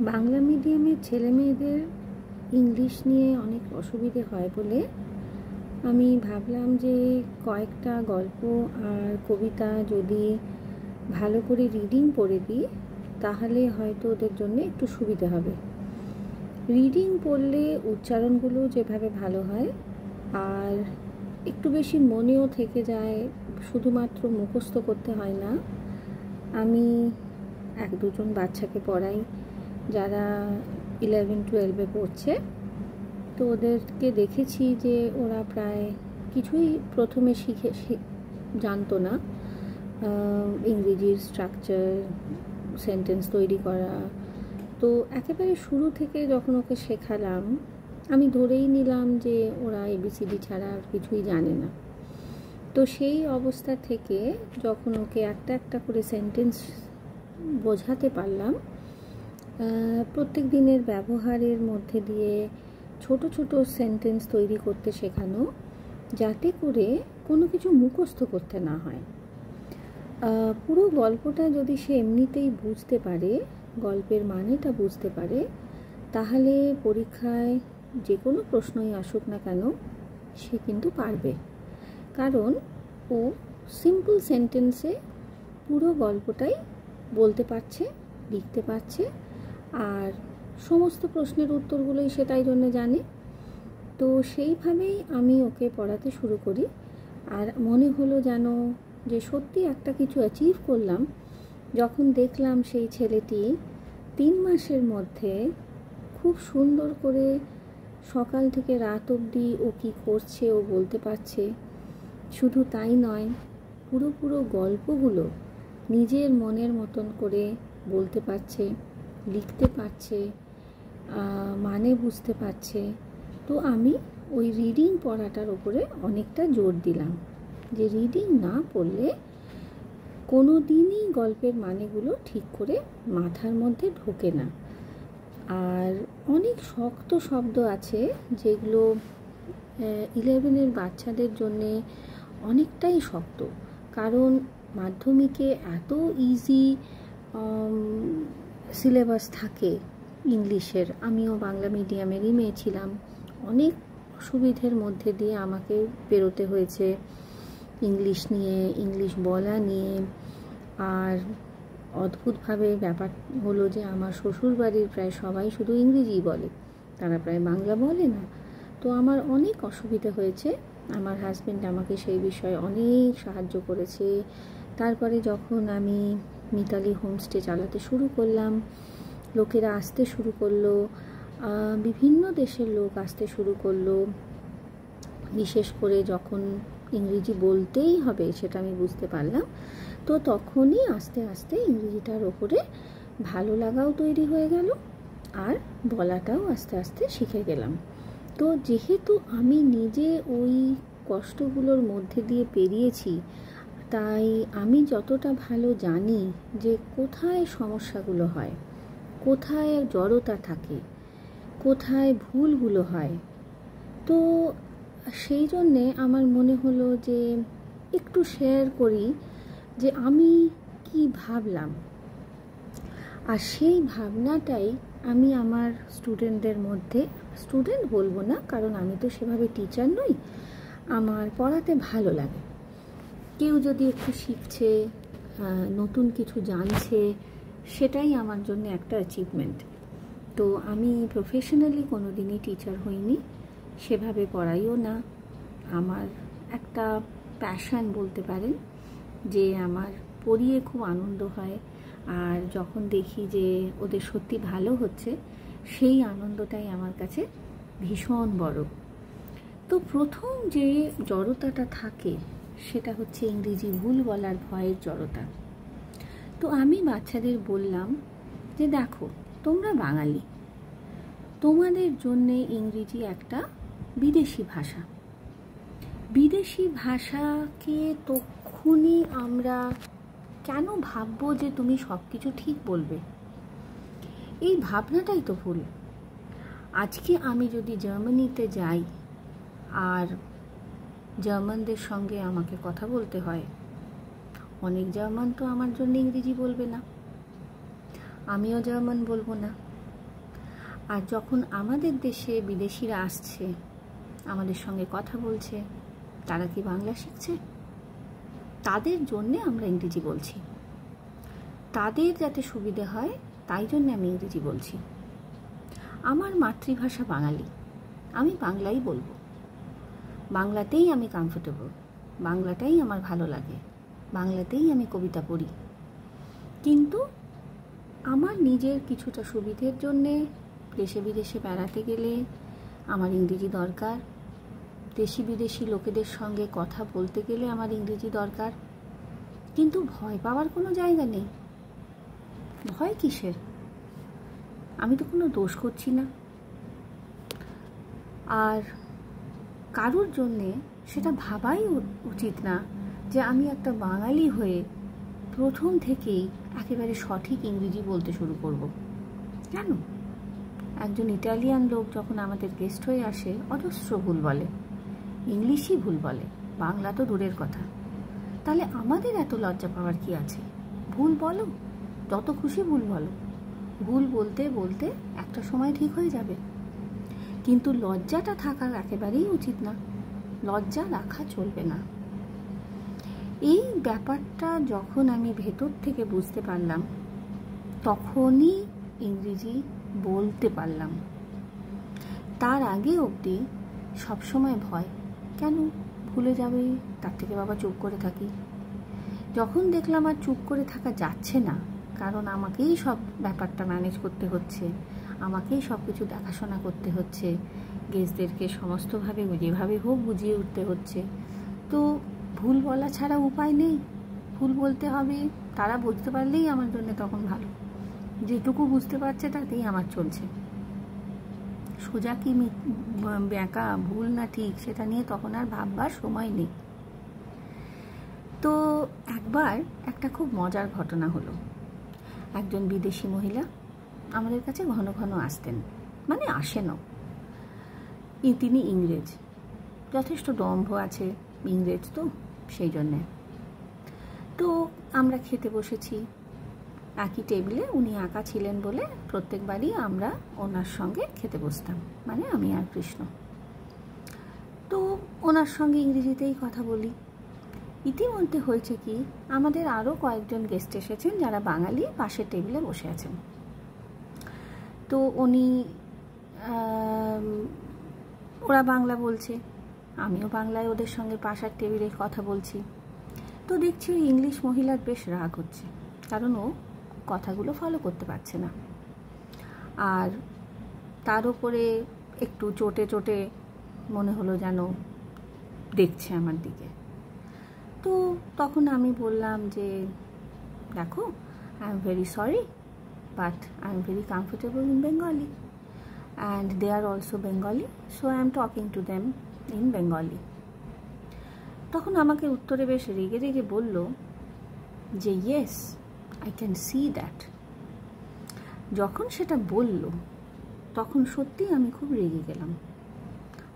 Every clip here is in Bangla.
বাংলা মিডিয়ামের ছেলেমেয়েদের ইংলিশ নিয়ে অনেক অসুবিধে হয় বলে আমি ভাবলাম যে কয়েকটা গল্প আর কবিতা যদি ভালো করে রিডিং পড়ে দিই তাহলে হয়তো ওদের জন্য একটু সুবিধা হবে। রিডিং পড়লে উচ্চারণগুলো যেভাবে ভালো হয় আর একটু বেশি মনেও থেকে যায়, শুধুমাত্র মুখস্থ করতে হয় না। আমি এক দুজন বাচ্চাকে পড়াই যারা 11-12 পড়ছে, তো ওদেরকে দেখেছি যে ওরা প্রায় কিছুই প্রথমে জানতো না। ইংরেজির স্ট্রাকচার, সেন্টেন্স তৈরি করা, তো একেবারে শুরু থেকে যখন ওকে শেখালাম আমি ধরেই নিলাম যে ওরা ABCD ছাড়া আর কিছুই জানে না। তো সেই অবস্থা থেকে যখন ওকে একটা একটা করে সেন্টেন্স বোঝাতে পারলাম, প্রত্যেক দিনের ব্যবহারের মধ্যে দিয়ে ছোট ছোট সেন্টেন্স তৈরি করতে শেখানো, যাতে করে কোনো কিছু মুখস্থ করতে না হয়। পুরো গল্পটা যদি সে এমনিতেই বুঝতে পারে, গল্পের মানেটা বুঝতে পারে, তাহলে পরীক্ষায় যে কোনো প্রশ্নই আসুক না কেন সে কিন্তু পারবে। কারণ ও সিম্পল সেন্টেন্সে পুরো গল্পটাই বলতে পারছে, লিখতে পারছে, আর সমস্ত প্রশ্নের উত্তরগুলোই সে তাই জন্য জানে। তো সেইভাবেই আমি ওকে পড়াতে শুরু করি। আর মনে হলো যেন যে সত্যি একটা কিছু অ্যাচিভ করলাম যখন দেখলাম সেই ছেলেটি 3 মাসের মধ্যে খুব সুন্দর করে সকাল থেকে রাত অবধি ও কী করছে ও বলতে পারছে। শুধু তাই নয়, পুরো গল্পগুলো নিজের মনের মতন করে বলতে পারছে, লিখতে পারছে, মানে বুঝতে পারছে। তো আমি ওই রিডিং পড়াটার উপরে অনেকটা জোর দিলাম যে রিডিং না পড়লে কোনো দিনই গল্পের মানেগুলো ঠিক করে মাথার মধ্যে ঢোকে না। আর অনেক শক্ত শব্দ আছে যেগুলো 11-এর বাচ্চাদের জন্যে অনেকটাই শক্ত, কারণ মাধ্যমিকে এত ইজি সিলেবাস থাকে ইংলিশের। আমিও বাংলা মিডিয়ামেরই মেয়ে ছিলাম, অনেক অসুবিধের মধ্যে দিয়ে আমাকে বেরোতে হয়েছে ইংলিশ নিয়ে, ইংলিশ বলা নিয়ে। আর অদ্ভুতভাবে ব্যাপার হলো যে আমার শ্বশুরবাড়ির প্রায় সবাই শুধু ইংরেজিই বলে, তারা প্রায় বাংলা বলে না। তো আমার অনেক অসুবিধা হয়েছে। আমার হাজব্যান্ড আমাকে সেই বিষয়ে অনেক সাহায্য করেছে। তারপরে যখন আমি মিতালি হোমস্টে চালাতে শুরু করলাম, লোকেরা আসতে শুরু করলো, বিভিন্ন দেশের লোক আসতে শুরু করলো। বিশেষ করে যখন ইংরেজি বলতেই হবে সেটা আমি বুঝতে পারলাম, তো তখনই আস্তে আস্তে ইংরেজিটার ওপরে ভালো লাগাও তৈরি হয়ে গেল, আর বলাটাও আস্তে আস্তে শিখে গেলাম। তো যেহেতু আমি নিজে ওই কষ্টগুলোর মধ্যে দিয়ে পেরিয়েছি, তাই আমি যতটা ভালো জানি যে কোথায় সমস্যাগুলো হয়, কোথায় জড়তা থাকে, কোথায় ভুলগুলো হয়। তো সেই জন্যে আমার মনে হলো যে একটু শেয়ার করি যে আমি কি ভাবলাম, আর সেই ভাবনাটাই আমি আমার স্টুডেন্টদের মধ্যে, স্টুডেন্ট বলবো না কারণ আমি তো সেভাবে টিচার নই, আমার পড়াতে ভালো লাগে। কেউ যদি একটু শিখছে, নতুন কিছু জানছে, সেটাই আমার জন্য একটা অ্যাচিভমেন্ট। তো আমি প্রফেশনালি কোনো দিনই টিচার হইনি, সেভাবে পড়াইও না। আমার একটা প্যাশন বলতে পারেন, যে আমার পড়িয়ে খুব আনন্দ হয়, আর যখন দেখি যে ওদের সত্যি ভালো হচ্ছে সেই আনন্দটাই আমার কাছে ভীষণ বড়। তো প্রথম যে জড়তাটা থাকে সেটা হচ্ছে ইংরেজি ভুল বলার ভয়ের জড়তা। তো আমি বাচ্চাদের বললাম যে দেখো, তোমরা বাঙালি, তোমাদের জন্যে ইংরেজি একটা বিদেশি ভাষা। বিদেশি ভাষাকে তখনই আমরা কেন ভাববো যে তুমি সব কিছু ঠিক বলবে? এই ভাবনাটাই তো ভুল। আজকে আমি যদি জার্মানিতে যাই আর জার্মানদের সঙ্গে আমাকে কথা বলতে হয়, অনেক জার্মান তো আমার জন্য ইংরেজি বলবে না, আমিও জার্মান বলবো না। আর যখন আমাদের দেশে বিদেশিরা আসছে, আমাদের সঙ্গে কথা বলছে, তারা কি বাংলা শিখছে? তাদের জন্যে আমরা ইংরেজি বলছি, তাদের যাতে সুবিধে হয় তাই জন্য আমি ইংরেজি বলছি। আমার মাতৃভাষা বাঙালি, আমি বাংলাই বলবো, বাংলাতেই আমি কমফোর্টেবল, বাংলাটাই আমার ভালো লাগে, বাংলাতেই আমি কবিতা পড়ি। কিন্তু আমার নিজের কিছুটা সুবিধের জন্যে দেশে বিদেশে বেড়াতে গেলে আমার ইংরেজি দরকার, দেশি বিদেশি লোকেদের সঙ্গে কথা বলতে গেলে আমার ইংরেজি দরকার। কিন্তু ভয় পাওয়ার কোনো জায়গা নেই। ভয় কিসের? আমি তো কোনো দোষ করছি না। আর কারোর জন্যে সেটা ভাবাই উচিত না যে আমি একটা বাঙালি হয়ে প্রথম থেকেই একেবারে সঠিক ইংরেজি বলতে শুরু করব। কেন? একজন ইটালিয়ান লোক যখন আমাদের গেস্ট হয়ে আসে অজস্র ভুল বলে, ইংলিশই ভুল বলে, বাংলা তো দূরের কথা। তাহলে আমাদের এত লজ্জা পাওয়ার কি আছে? ভুল বলো, যত খুশি ভুল বলো, ভুল বলতে বলতে একটা সময় ঠিক হয়ে যাবে। কিন্তু লজ্জাটা থাকা একেবারেই উচিত না, লজ্জা রাখা চলবে না। এই ব্যাপারটা যখন আমি ভেতর থেকে বুঝতে পারলাম, তখনই ইংরেজি বলতে পারলাম। তার আগে অবধি সবসময় ভয়, কেন ভুলে যাবে, তার থেকে বাবা চুপ করে থাকি। যখন দেখলাম আর চুপ করে থাকা যাচ্ছে না, কারণ আমাকেই সব ব্যাপারটা ম্যানেজ করতে হচ্ছে, আমাকেই সব কিছু দেখাশোনা করতে হচ্ছে, গেস্টদেরকে সমস্তভাবে যেভাবে হোক বুঝিয়ে উঠতে হচ্ছে, তো ভুল বলা ছাড়া উপায় নেই, ভুল বলতে হবে। তারা বুঝতে পারলেই আমার জন্য তখন ভালো, যেটুকু বুঝতে পারছে তাতেই আমার চলছে। সোজা কি ব্যাঁকা, ভুল না ঠিক, সেটা নিয়ে তখন আর ভাববার সময় নেই। তো একবার একটা খুব মজার ঘটনা হলো। একজন বিদেশি মহিলা আমাদের কাছে ঘন ঘন আসতেন, মানে আসেনও। তিনি ইংরেজ, যথেষ্ট দম্ভ আছে, ইংরেজ তো সেই জন্যে। তো আমরা খেতে বসেছি একই টেবিলে, উনি একা ছিলেন বলে প্রত্যেকবারই আমরা ওনার সঙ্গে খেতে বসতাম, মানে আমি আর কৃষ্ণ। তো ওনার সঙ্গে ইংরেজিতেই কথা বলি। ইতিমধ্যে হয়েছে কি, আমাদের আরও কয়েকজন গেস্ট এসেছেন যারা বাঙালি, পাশের টেবিলে বসে আছেন। তো উনি ওরা বাংলা বলছে, আমিও বাংলায় ওদের সঙ্গে পাশের টেবিলে কথা বলছি। তো দেখছি ওই ইংলিশ মহিলার বেশ রাগ হচ্ছে, কারণ ও কথাগুলো ফলো করতে পারছে না, আর তার উপরে একটু চটে চটে মনে হলো যেন দেখছে আমার দিকে। তো তখন আমি বললাম যে দেখো, I am very sorry, but I am very comfortable in Bengali and they are also Bengali, so I am talking to them in Bengali. তখন আমাকে উত্তরে বেশ রেগে রেগে বলল যে yes, I can see that. যখন সেটা বলল তখন সত্যিই আমি খুব রেগে গেলাম,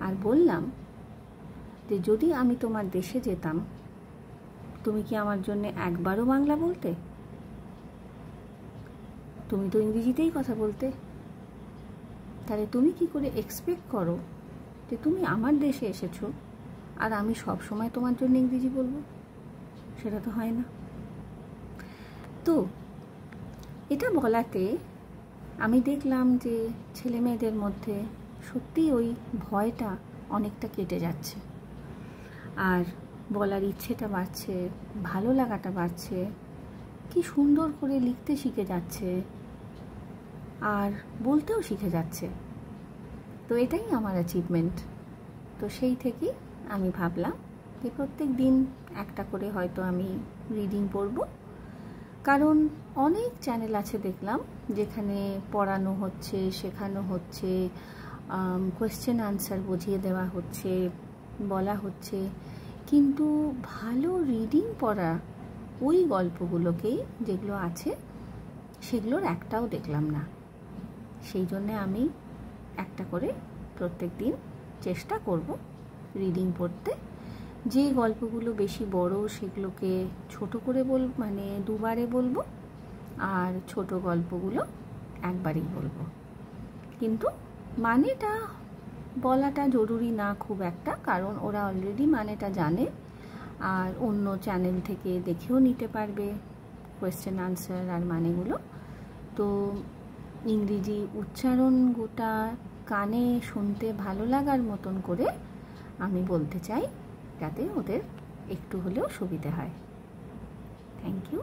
আর বললাম যে যদি আমি তোমার দেশে যেতাম, তুমি কি আমার জন্য একবারও বাংলা বলতে? তুমি তো ইংরেজিতেই কথা বলতে। তাহলে তুমি কি করে এক্সপেক্ট করো যে তুমি আমার দেশে এসেছো আর আমি সব সময় তোমার জন্য ইংরেজি বলবো? সেটা তো হয় না। তো এটা বলাতে আমি দেখলাম যে ছেলে মেয়েদের মধ্যে সত্যি ওই ভয়টা অনেকটা কেটে যাচ্ছে, আর বলার ইচ্ছেটা বাড়ছে, ভালো লাগাটা বাড়ছে, কি সুন্দর করে লিখতে শিখে যাচ্ছে আর বলতেও শিখে যাচ্ছে। তো এটাই আমার অ্যাচিভমেন্ট। তো সেই থেকেই আমি ভাবলাম যে প্রত্যেক দিন একটা করে হয়তো আমি রিডিং পড়ব, কারণ অনেক চ্যানেল আছে দেখলাম যেখানে পড়ানো হচ্ছে, শেখানো হচ্ছে, কোয়েশ্চেন আনসার বুঝিয়ে দেওয়া হচ্ছে, বলা হচ্ছে, কিন্তু ভালো রিডিং পড়া ওই গল্পগুলোকেই যেগুলো আছে সেগুলোর একটাও দেখলাম না। সেই জন্যে আমি একটা করে প্রত্যেক দিন চেষ্টা করব রিডিং পড়তে। যে গল্পগুলো বেশি বড় সেগুলোকে ছোট করে মানে দুবারে বলবো, আর ছোট গল্পগুলো একবারই বলবো। কিন্তু মানেটা বলাটা জরুরি না খুব একটা, কারণ ওরা অলরেডি মানেটা জানে আর অন্য চ্যানেল থেকে দেখেও নিতে পারবে কোয়েশ্চেন আনসার আর মানেগুলো। তো ইংরেজি উচ্চারণ গোটা কানে শুনতে ভালো লাগার মতন করে আমি বলতে চাই, যাতে ওদের একটু হলেও সুবিধে হয়। Thank you.